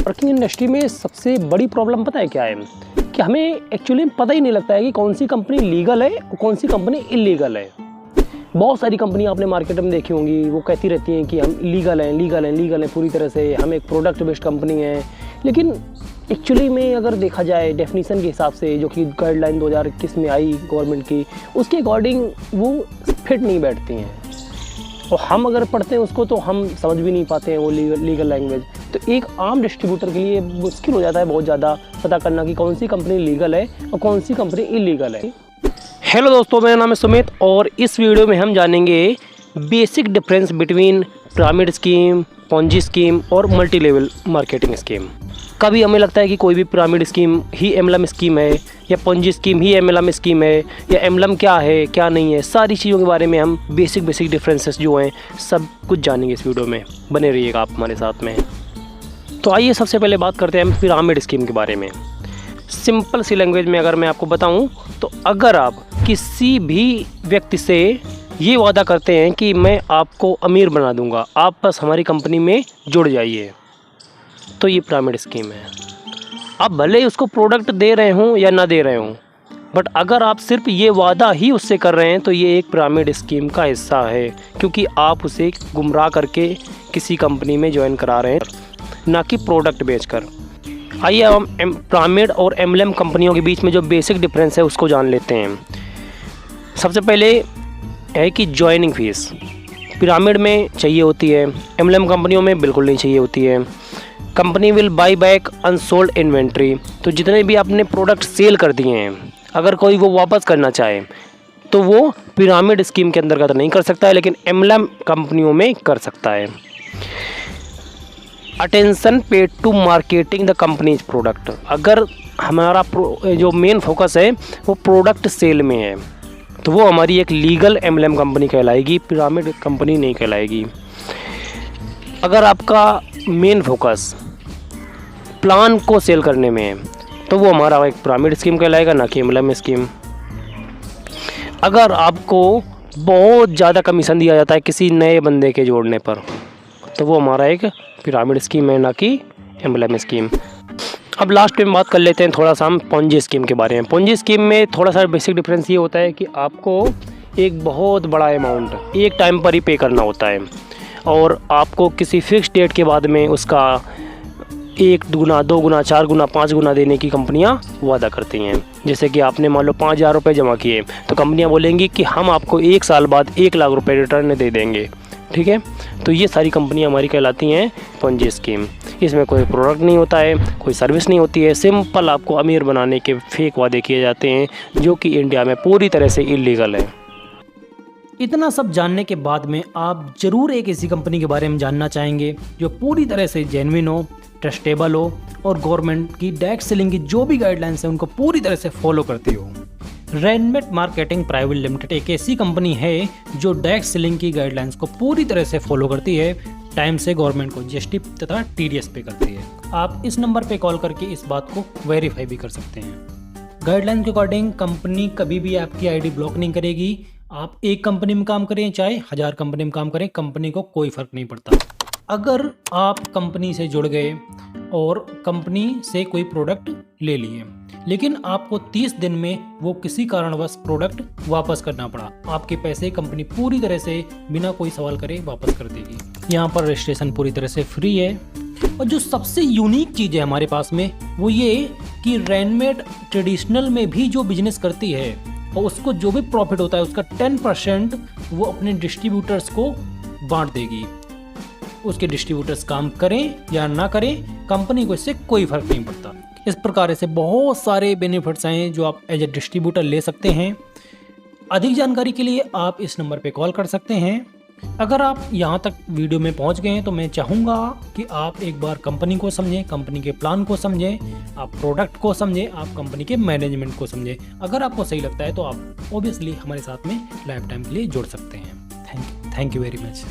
Networking industry में सबसे बड़ी प्रॉब्लम पता है क्या है कि हमें एक्चुअली पता ही नहीं लगता है कि कौन सी कंपनी लीगल है और कौन सी कंपनी इलीगल है। बहुत सारी कंपनियां आपने मार्केट में देखी होंगी, वो कहती रहती हैं कि हम लीगल हैं पूरी तरह से, हम एक प्रोडक्ट बेस्ड कंपनी है। लेकिन एक्चुअली में अगर देखा जाए डेफिनेशन के हिसाब से, जो कि गाइडलाइन 2021 में आई गवर्नमेंट की, उसके अकॉर्डिंग वो फिट नहीं बैठती हैं। और हम अगर पढ़ते हैं उसको तो हम समझ भी नहीं पाते हैं वो लीगल लैंग्वेज। तो एक आम डिस्ट्रीब्यूटर के लिए मुश्किल हो जाता है बहुत ज़्यादा पता करना कि कौन सी कंपनी लीगल है और कौन सी कंपनी इलीगल है। हेलो दोस्तों, मेरा नाम है सुमित और इस वीडियो में हम जानेंगे basic difference between pyramid scheme, Ponzi scheme और मल्टी लेवल मार्केटिंग स्कीम। कभी हमें लगता है कि कोई भी पिरामिड स्कीम ही एमएलएम स्कीम है या पोंजी स्कीम ही एमएलएम स्कीम है, या एमएलएम क्या है क्या नहीं है, सारी चीज़ों के बारे में हम बेसिक डिफरेंसेस जो हैं सब कुछ जानेंगे इस वीडियो में। बने रहिएगा आप हमारे साथ में। तो आइए सबसे पहले बात करते हैं हम पिरामिड स्कीम के बारे में। सिंपल सी लैंग्वेज में अगर मैं आपको बताऊँ तो अगर आप किसी भी व्यक्ति से ये वादा करते हैं कि मैं आपको अमीर बना दूंगा, आप बस हमारी कंपनी में जुड़ जाइए, तो ये पिरामिड स्कीम है। आप भले ही उसको प्रोडक्ट दे रहे हों या ना दे रहे हों, बट अगर आप सिर्फ ये वादा ही उससे कर रहे हैं तो ये एक पिरामिड स्कीम का हिस्सा है, क्योंकि आप उसे गुमराह करके किसी कंपनी में ज्वाइन करा रहे हैं, ना कि प्रोडक्ट बेचकर। आइए हम पिरामिड और एमएलएम कंपनियों के बीच में जो बेसिक डिफरेंस है उसको जान लेते हैं। सबसे पहले है कि ज्वाइनिंग फीस पिरामिड में चाहिए होती है, एमएलएम कंपनियों में बिल्कुल नहीं चाहिए होती है। Company will by back unsold inventory, तो जितने भी आपने प्रोडक्ट सेल कर दिए हैं अगर कोई वो वापस करना चाहे तो वो पिरामिड स्कीम के अंतर्गत नहीं कर सकता है, लेकिन एमएलएम कंपनियों में कर सकता है। Attention paid to marketing the companies product, अगर हमारा जो मेन फोकस है वो प्रोडक्ट सेल में है तो वो हमारी एक लीगल एमएलएम कंपनी कहलाएगी, पिरामिड कंपनी नहीं कहलाएगी। अगर आपका मेन फोकस प्लान को सेल करने में है तो वो हमारा एक पिरामिड स्कीम कहलाएगा, ना कि एमएलएम स्कीम। अगर आपको बहुत ज़्यादा कमीशन दिया जाता है किसी नए बंदे के जोड़ने पर तो वो हमारा एक पिरामिड स्कीम है, ना कि एमएलएम स्कीम। अब लास्ट में बात कर लेते हैं थोड़ा सा हम पोंजी स्कीम के बारे में। पोंजी स्कीम में थोड़ा सा बेसिक डिफरेंस ये होता है कि आपको एक बहुत बड़ा अमाउंट एक टाइम पर ही पे करना होता है और आपको किसी फिक्स डेट के बाद में उसका 1 गुना, 2 गुना, 4 गुना, 5 गुना देने की कंपनियां वादा करती हैं। जैसे कि आपने मान लो 5,000 रुपये जमा किए तो कंपनियां बोलेंगी कि हम आपको 1 साल बाद 1 लाख रुपये रिटर्न दे देंगे, ठीक है। तो ये सारी कंपनियां हमारी कहलाती हैं पोंजी स्कीम। इसमें कोई प्रोडक्ट नहीं होता है, कोई सर्विस नहीं होती है, सिंपल आपको अमीर बनाने के फेक वादे किए जाते हैं जो कि इंडिया में पूरी तरह से इलीगल है। इतना सब जानने के बाद में आप ज़रूर एक ऐसी कंपनी के बारे में जानना चाहेंगे जो पूरी तरह से जेन्युइन हो, ट्रस्टेबल हो और गवर्नमेंट की डायरेक्ट सेलिंग की जो भी गाइडलाइंस है उनको पूरी तरह से फॉलो करती हो। रेनमेट मार्केटिंग प्राइवेट लिमिटेड एक ऐसी कंपनी है जो डायरेक्ट सेलिंग की गाइडलाइंस को पूरी तरह से फॉलो करती है, टाइम से गवर्नमेंट को जीएसटी तथा टीडीएस पे करती है। आप इस नंबर पे कॉल करके इस बात को वेरीफाई भी कर सकते हैं। गाइडलाइन के अकॉर्डिंग कंपनी कभी भी आपकी आईडी ब्लॉक नहीं करेगी। आप एक कंपनी में काम करें चाहे 1000 कंपनी में काम करें, कंपनी को कोई फर्क नहीं पड़ता। अगर आप कंपनी से जुड़ गए और कंपनी से कोई प्रोडक्ट ले लिए लेकिन आपको 30 दिन में वो किसी कारणवश प्रोडक्ट वापस करना पड़ा, आपके पैसे कंपनी पूरी तरह से बिना कोई सवाल करे वापस कर देगी। यहाँ पर रजिस्ट्रेशन पूरी तरह से फ्री है। और जो सबसे यूनिक चीज़ है हमारे पास में वो ये कि रेनमेट ट्रेडिशनल में भी जो बिजनेस करती है और उसको जो भी प्रॉफिट होता है उसका 10% वो अपने डिस्ट्रीब्यूटर्स को बांट देगी। उसके डिस्ट्रीब्यूटर्स काम करें या ना करें, कंपनी को इससे कोई फर्क नहीं पड़ता। इस प्रकार से बहुत सारे बेनिफिट्स हैं जो आप एज ए डिस्ट्रीब्यूटर ले सकते हैं। अधिक जानकारी के लिए आप इस नंबर पे कॉल कर सकते हैं। अगर आप यहाँ तक वीडियो में पहुँच गए हैं तो मैं चाहूँगा कि आप एक बार कंपनी को समझें, कंपनी के प्लान को समझें, आप प्रोडक्ट को समझें, आप कंपनी के मैनेजमेंट को समझें। अगर आपको सही लगता है तो आप ऑब्वियसली हमारे साथ में लाइफ टाइम के लिए जुड़ सकते हैं। Thank you very much.